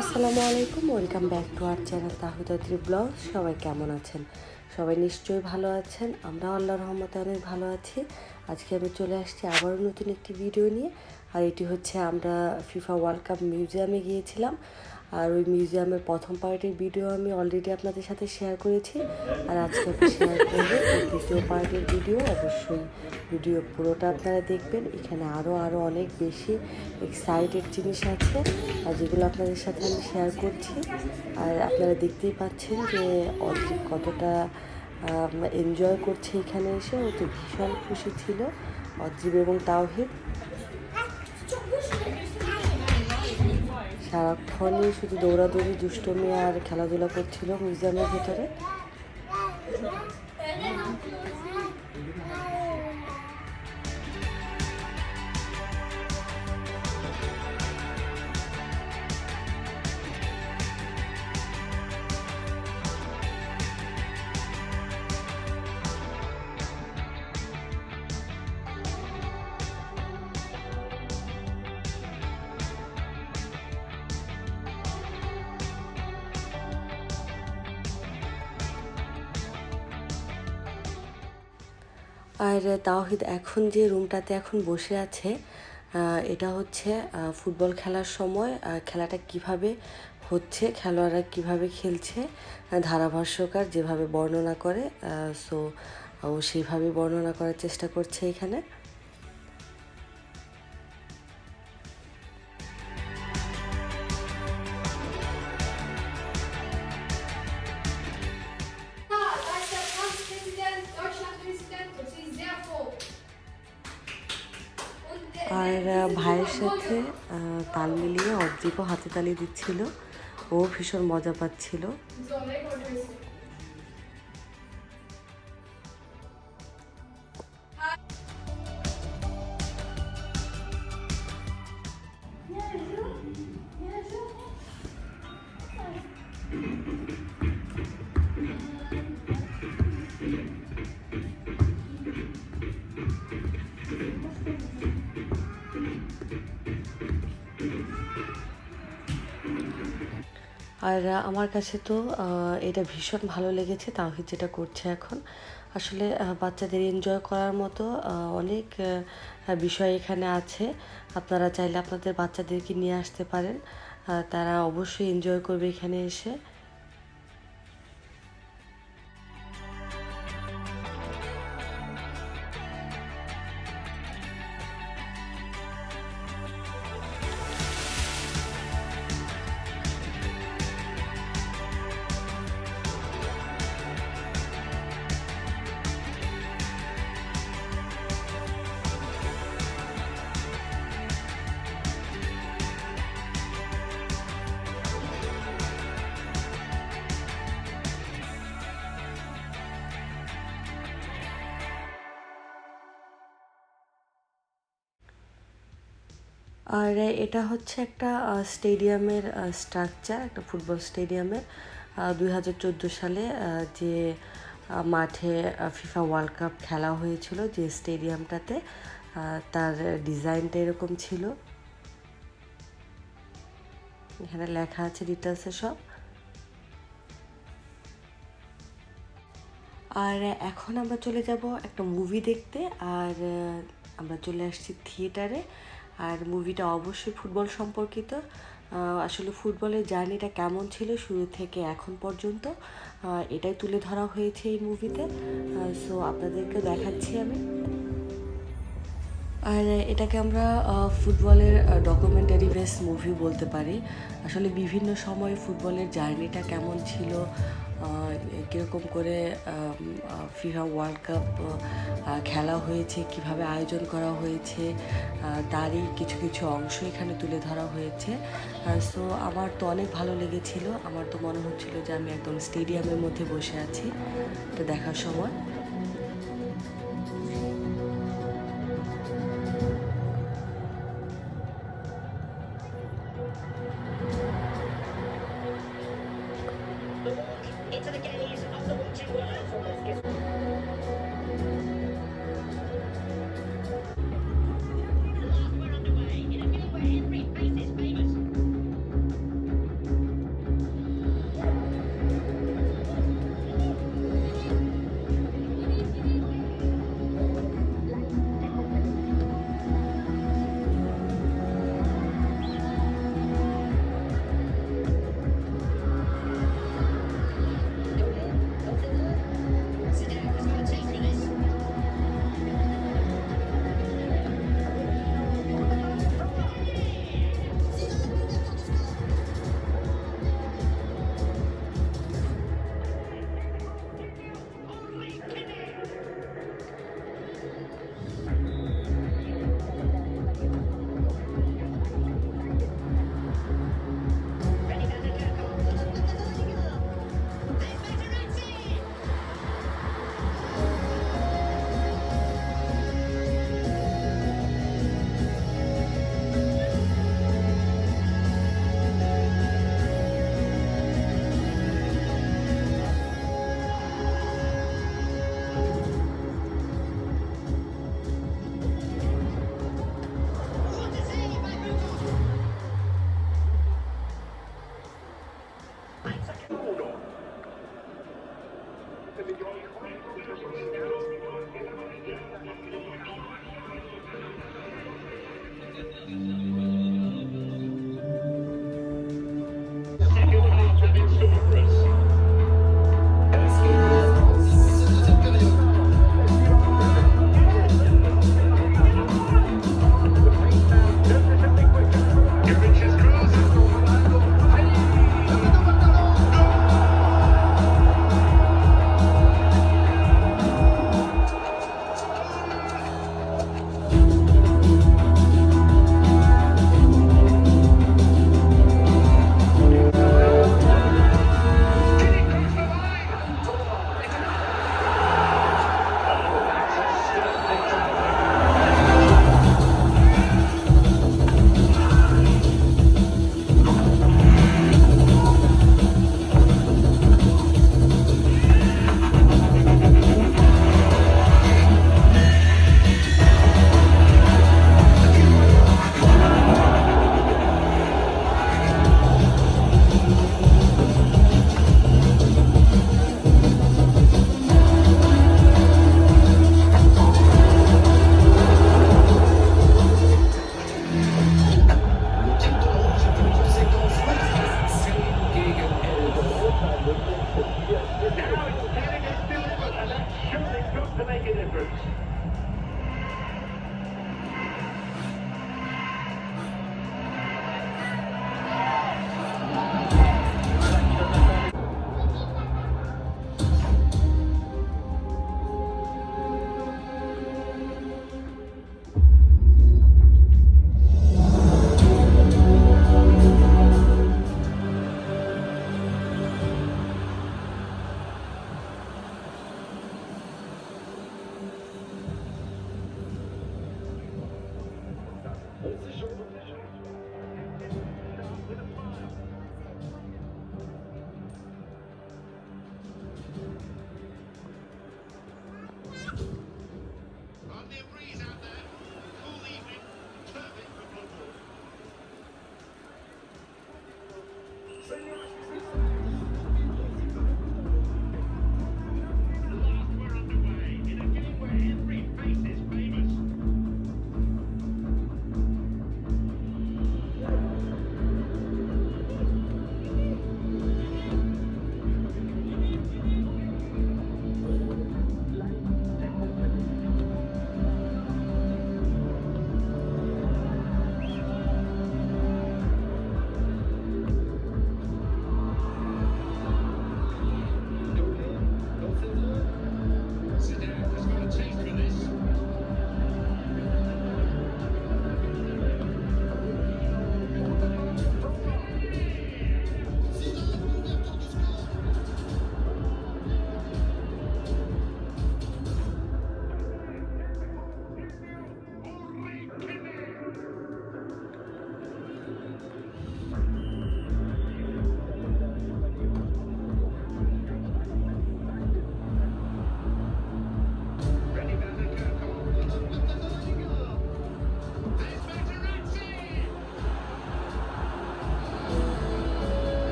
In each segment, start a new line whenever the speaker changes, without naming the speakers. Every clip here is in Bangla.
আসসালামু আলাইকুম, welcome back to our channel Towhid blog. সবাই কেমন আছেন? সবাই নিশ্চয়ই ভালো আছেন। আমরা আল্লাহর রহমতে অনেক ভালো আছি। আজকে আমি চলে আসছি আবারও নতুন একটি ভিডিও নিয়ে। আর এটি হচ্ছে আমরা ফিফা ওয়ার্ল্ড কাপ মিউজিয়ামে গিয়েছিলাম। আর ওই মিউজিয়ামের প্রথম পার্টের ভিডিও আমি অলরেডি আপনাদের সাথে শেয়ার করেছি। আর আজকে আমি শেয়ার করব দ্বিতীয় পার্টের ভিডিও। অবশ্যই ভিডিও পুরোটা আপনারা দেখবেন। এখানে আরও অনেক বেশি এক্সাইটেড জিনিস আছে আর যেগুলো আপনাদের সাথে আমি শেয়ার করছি। আর আপনারা দেখতেই পাচ্ছেন যে অদ্রিক কতটা এনজয় করছে এখানে এসে। ও তো ভীষণ খুশি ছিল, অদ্রিব এবং তাওহিদ। সারাক্ষণই শুধু দৌড়াদৌড়ি, দুষ্টমি আর খেলাধুলা করছিল মিউজিয়ামের ভেতরে। আর তাওহিদ এখন যে রুমটাতে এখন বসে আছে, এটা হচ্ছে ফুটবল খেলার সময় খেলাটা কিভাবে হচ্ছে, খেলোয়াড়রা কিভাবে খেলছে, ধারাভাষ্যকার যেভাবে বর্ণনা করে, সো ও সেইভাবে বর্ণনা করার চেষ্টা করছে এখানে। আর ভাইয়ের সাথে তাল মিলিয়ে অদ্রিকও হাতে তালি দিচ্ছিল। ও ভীষণ মজা পাচ্ছিল। আর আমার কাছে তো এটা ভীষণ ভালো লেগেছে, তাওহিদ যেটা করছে এখন। আসলে বাচ্চাদের এনজয় করার মতো অনেক বিষয় এখানে আছে। আপনারা চাইলে আপনাদের বাচ্চাদেরকে নিয়ে আসতে পারেন, তারা অবশ্যই এনজয় করবে এখানে এসে। আর এটা হচ্ছে একটা স্টেডিয়ামের স্ট্রাকচার, একটা ফুটবল স্টেডিয়ামের। 2014 সালে যে মাঠে ফিফা ওয়ার্ল্ড কাপ খেলা হয়েছিল, যে স্টেডিয়ামটাতে, তার ডিজাইনটা এরকম ছিল। এখানে লেখা আছে ডিটেলসে সব। আর এখন আমরা চলে যাব একটা মুভি দেখতে। আর আমরা চলে আসছি থিয়েটারে। আর মুভিটা অবশ্যই ফুটবল সম্পর্কিত। আসলে ফুটবলের জার্নিটা কেমন ছিল শুরু থেকে এখন পর্যন্ত, এটাই তুলে ধরা হয়েছে এই মুভিতে। সো আপনাদেরকে দেখাচ্ছি আমি। আর এটাকে আমরা ফুটবলের ডকুমেন্টারি বেস মুভি বলতে পারি। আসলে বিভিন্ন সময় ফুটবলের জার্নিটা কেমন ছিল, কীরকম করে ফিফা ওয়ার্ল্ড কাপ খেলা হয়েছে, কিভাবে আয়োজন করা হয়েছে, তারই কিছু কিছু অংশ এখানে তুলে ধরা হয়েছে। সো আমার তো অনেক ভালো লেগেছিল। আমার তো মনে হচ্ছিল যে আমি একদম স্টেডিয়ামের মধ্যে বসে আছি এটা দেখার সময়। Into the gaze of the watching world. We're underway. In a minute, where every face is famous.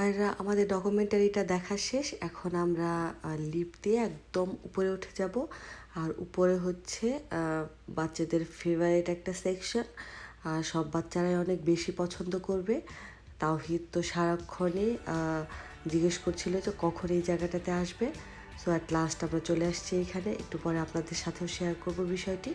আর আমাদের ডকুমেন্টারিটা দেখা শেষ। এখন আমরা লিফট দিয়ে একদম উপরে উঠে যাব। আর উপরে হচ্ছে বাচ্চাদের ফেভারিট একটা সেকশন, সব বাচ্চারাই অনেক বেশি পছন্দ করবে। তাওহিদ তো সারাক্ষণই জিজ্ঞেস করছিল যে কখন এই জায়গাটাতে আসবে। সো অ্যাট লাস্ট আমরা চলে আসছি এখানে। একটু পরে আপনাদের সাথেও শেয়ার করব বিষয়টি।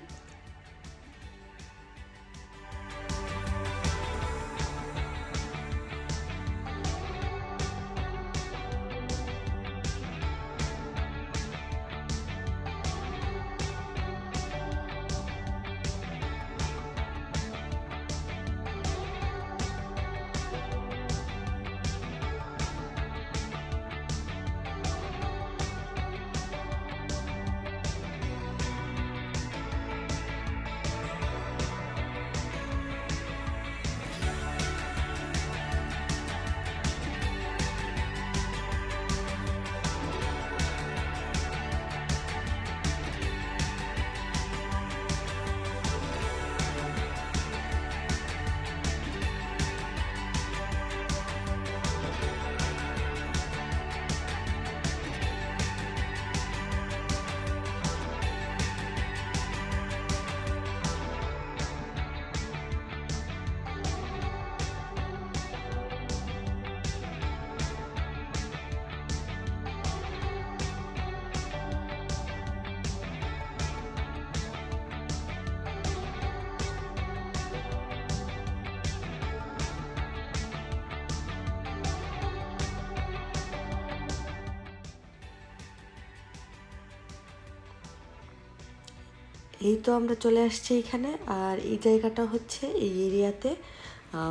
এই তো আমরা চলে আসছি এখানে। আর এই জায়গাটা হচ্ছে এই এরিয়াতে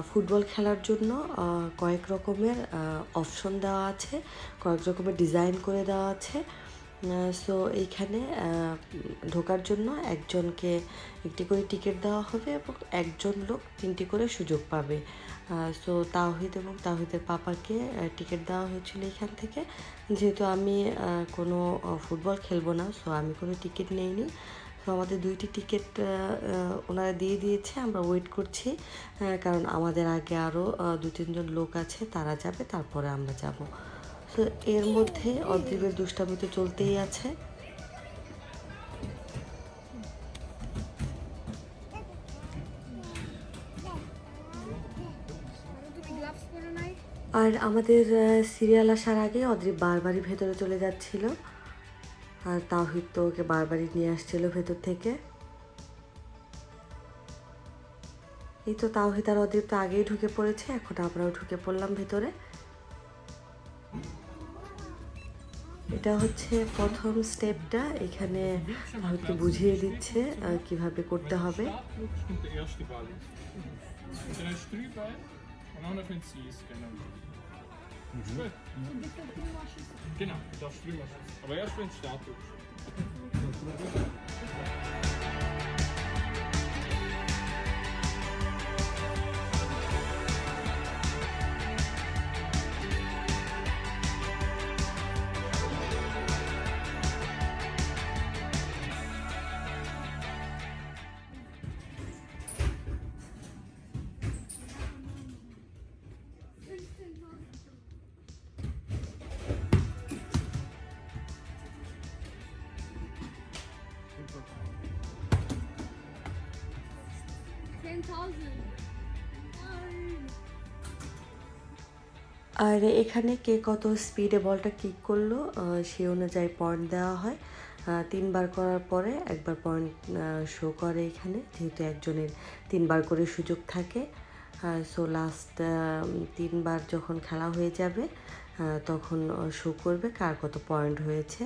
ফুটবল খেলার জন্য কয়েক রকমের অপশন দেওয়া আছে, কয়েক রকমের ডিজাইন করে দেওয়া আছে। সো এইখানে ঢোকার জন্য একজনকে একটি করে টিকিট দেওয়া হবে এবং একজন লোক 3টি করে সুযোগ পাবে। সো তাওহিদ এবং তাওহিদের পাপাকে টিকিট দেওয়া হয়েছিল এখান থেকে। যেহেতু আমি কোনো ফুটবল খেলবো না, সো আমি কোনো টিকিট নেইনি। তো আমাদের 2টি টিকিট ওনারা দিয়ে দিয়েছে। আমরা ওয়েট করছি, কারণ আমাদের আগে আরও 2-3 জন লোক আছে, তারা যাবে, তারপরে আমরা যাব। তো এর মধ্যে অদ্রিবের দুষ্টামি তো চলতেই আছে। আর আমাদের সিরিয়াল আসার আগে অদ্রিব বারবারই ভেতরে চলে যাচ্ছিল, আর তাওহিদ তো ওকে বারবারই নিয়ে আসছিল ভেতর থেকে। এই তো তাওহিদ আর অদ্রিব তো আগেই ঢুকে পড়েছে, এখন আমরাও ঢুকে পড়লাম ভেতরে। এটা হচ্ছে প্রথম স্টেপটা। এখানে আমাকে বুঝিয়ে দিচ্ছে কিভাবে করতে হবে।
Genau, das stimmt. Aber erst wenn es startet.
আর এখানে কে কত স্পিডে বলটা কিক করলো সেই অনুযায়ী পয়েন্ট দেওয়া হয়। 3বার করার পরে একবার পয়েন্ট শো করে এখানে, যেহেতু একজনের 3বার করে সুযোগ থাকে। সো লাস্ট 3বার যখন খেলা হয়ে যাবে তখন শো করবে কার কত পয়েন্ট হয়েছে।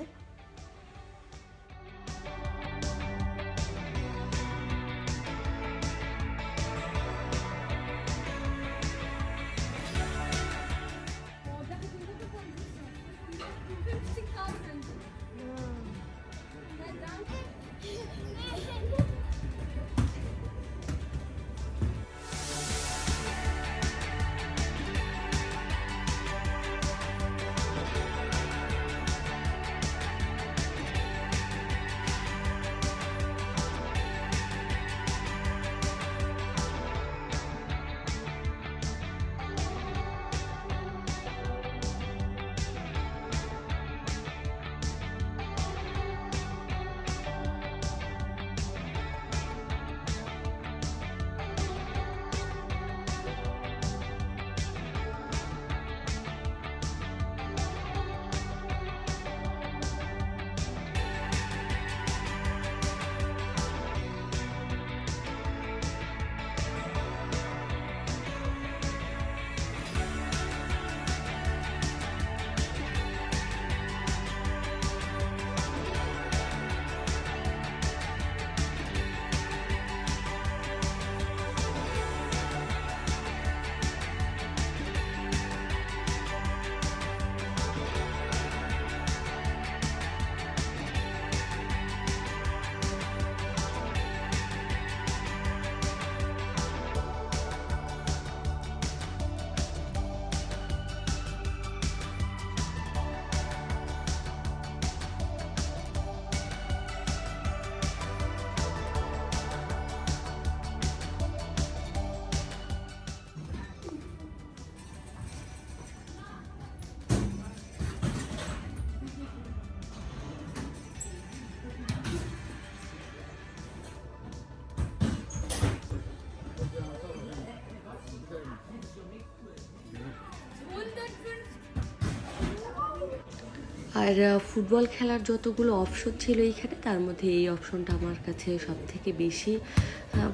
আর ফুটবল খেলার যতগুলো অপশন ছিল এইখানে, তার মধ্যে এই অপশনটা আমার কাছে সব থেকে বেশি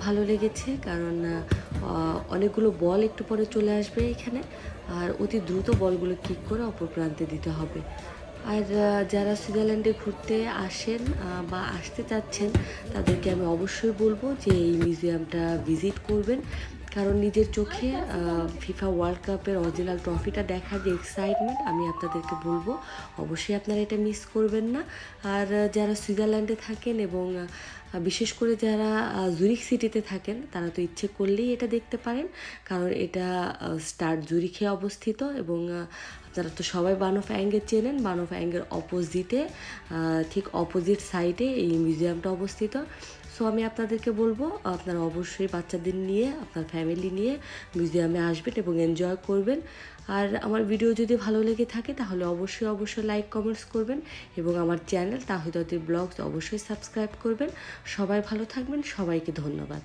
ভালো লেগেছে, কারণ অনেকগুলো বল একটু পরে চলে আসবে এখানে, আর অতি দ্রুত বলগুলো কিক করে অপর প্রান্তে দিতে হবে। আর যারা সুইজারল্যান্ডে ঘুরতে আসেন বা আসতে চাচ্ছেন, তাদেরকে আমি অবশ্যই বলবো যে এই মিউজিয়ামটা ভিজিট করবেন, কারণ নিজের চোখে ফিফা ওয়ার্ল্ড কাপের অরিজিনাল ট্রফিটা দেখার যে এক্সাইটমেন্ট, আমি আপনাদেরকে বলবো অবশ্যই আপনারা এটা মিস করবেন না। আর যারা সুইজারল্যান্ডে থাকেন এবং বিশেষ করে যারা জুরিখ সিটিতে থাকেন, তারা তো ইচ্ছে করলেই এটা দেখতে পারেন, কারণ এটা স্টার জুরিখে অবস্থিত, এবং আপনারা তো সবাই বানফ অ্যাঙ্গের চেনেন। বানফ অ্যাঙ্গের অপোজিটে, ঠিক অপোজিট সাইডে এই মিউজিয়ামটা অবস্থিত। সো আমি আপনাদেরকে বলবো আপনারা অবশ্যই বাচ্চাদের নিয়ে, আপনার ফ্যামিলি নিয়ে মিউজিয়ামে আসবেন এবং এনজয় করবেন। আর আমার ভিডিও যদি ভালো লেগে থাকে তাহলে অবশ্যই লাইক কমেন্টস করবেন, এবং আমার চ্যানেল তাহিদাতি ব্লগস অবশ্যই সাবস্ক্রাইব করবেন। সবাই ভালো থাকবেন, সবাইকে ধন্যবাদ।